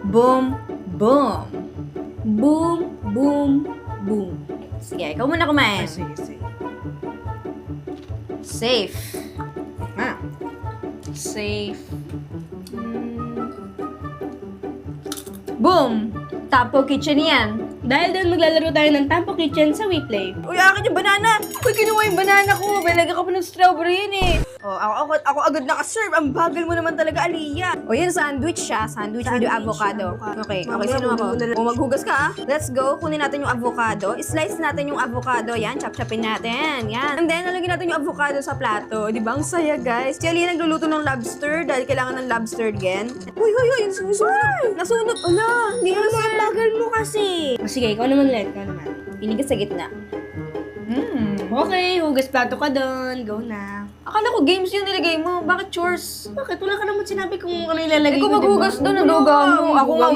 Boom, boom. Boom, boom, boom. Sige, ikaw muna kumain. Sige. Safe. Ah, Safe. Boom! Tapo kitchen yan. Dahil doon maglalaro tayo ng Tampo Kitchen sa WePlay. Uy, akin yung banana! Uy, kinuha yung banana ko! May lagyan ka pa ng strawberry yun eh! Oh, ako agad nakaserve! Ang bagal mo naman talaga, Aliyah! O yun, sandwich siya. Sandwich with avocado. Okay, sino ako? O, maghugas ka ah. Let's go. Kunin natin yung avocado. Slice natin yung avocado. Yan, chop-chopin natin. Yan. And then, lalagyan natin yung avocado sa plato. Di ba? Ang saya, guys. Si Aliyah nagluluto ng lobster dahil kailangan ng lobster again. Uy! Yung susunod! Nasunod! Ala! Hindi ka naman bagal mo kasi! Sige, ikaw naman ulit. Ikaw naman. Pinig ka sa gitna. Okay, hugas plato ka doon. Go na. Akala ko games yung nilagay mo. Bakit chores? Bakit? Wala ka naman sinabi kung ano ilalagay Ikaw ko, maghugas diba? doon, naduga mo. Ako nga,